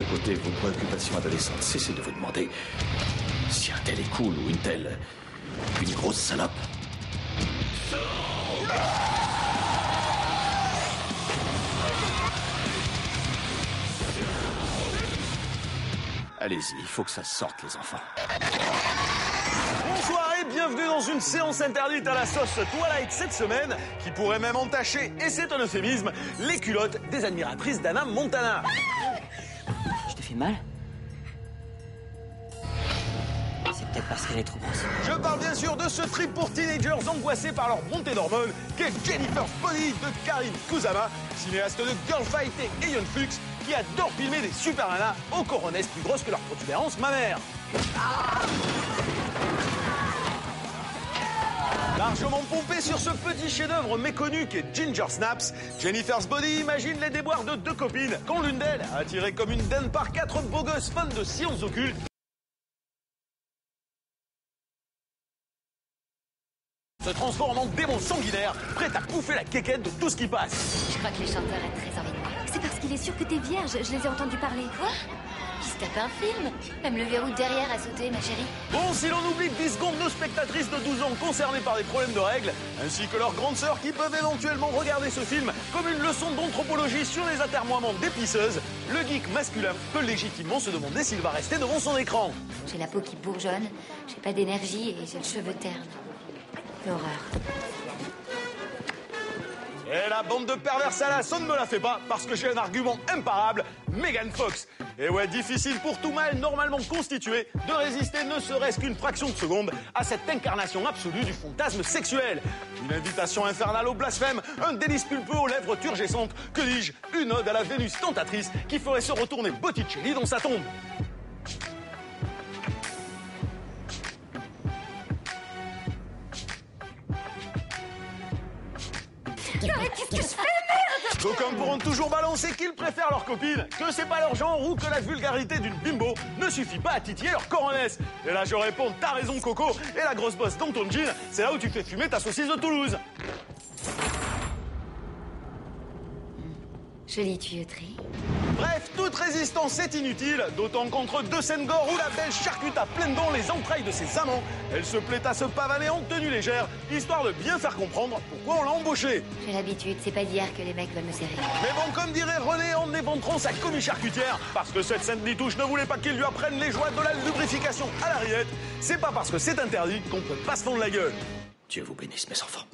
De côté vos préoccupations adolescentes, cessez de vous demander si un tel est cool ou une telle... une grosse salope. Allez-y, il faut que ça sorte, les enfants. Bonsoir et bienvenue dans une séance interdite à la sauce Twilight cette semaine, qui pourrait même entacher, et c'est un euphémisme, les culottes des admiratrices d'Hannah Montana. Je te fais mal? C'est peut-être parce qu'elle est trop grosse. Je parle bien sûr de ce trip pour teenagers angoissés par leur montée d'hormones, qu'est Jennifer's Body de Karine Kusama, cinéaste de Girl Fight et Ion Flux, qui adore filmer des super nanas aux coronesses plus grosses que leur protubérance mammaire. Largement pompé sur ce petit chef-d'œuvre méconnu qu'est Ginger Snaps, Jennifer's Body imagine les déboires de deux copines quand l'une d'elles, attirée comme une dinde par quatre beaux gosses fans de sciences occultes, se transforme en démon sanguinaire, prêt à bouffer la quéquette de tout ce qui passe. Je crois que les chanteurs ont très envie de moi. C'est parce qu'il est sûr que t'es vierge, je les ai entendus parler. Quoi? Qui se tape un film? Même le verrou derrière a sauté, ma chérie. Bon, si l'on oublie 10 secondes nos spectatrices de 12 ans concernées par des problèmes de règles, ainsi que leurs grandes sœurs qui peuvent éventuellement regarder ce film comme une leçon d'anthropologie sur les atermoiements des pisseuses, le geek masculin peut légitimement se demander s'il va rester devant son écran. J'ai la peau qui bourgeonne, j'ai pas d'énergie et j'ai le cheveu terne. L'horreur. Et la bande de pervers salaces, on ne me la fait pas, parce que j'ai un argument imparable, Megan Fox. Et ouais, difficile pour tout mâle normalement constitué de résister ne serait-ce qu'une fraction de seconde à cette incarnation absolue du fantasme sexuel. Une invitation infernale au blasphème, un délice pulpeux aux lèvres turgescentes, que dis-je, une ode à la Vénus tentatrice qui ferait se retourner Botticelli dans sa tombe. Qu'est-ce que je fais, merde? D'aucuns pourront toujours balancer qu'ils préfèrent leurs copines, que c'est pas leur genre ou que la vulgarité d'une bimbo ne suffit pas à titiller leur coronesse. Et là je réponds, t'as raison Coco, et la grosse bosse dans ton jean, c'est là où tu fais fumer ta saucisse de Toulouse. Jolie tuyauterie. Bref, toute résistance est inutile, d'autant qu'entre deux scènes gore où la belle charcute à pleines dents les entrailles de ses amants, elle se plaît à se pavaner en tenue légère, histoire de bien faire comprendre pourquoi on l'a embauchée. J'ai l'habitude, c'est pas d'hier que les mecs veulent me serrer. Mais bon, comme dirait René en éventrant sa commis charcutière, parce que cette sainte nitouche ne voulait pas qu'il lui apprenne les joies de la lubrification à la rillette, c'est pas parce que c'est interdit qu'on peut pas se fendre la gueule. Dieu vous bénisse, mes enfants.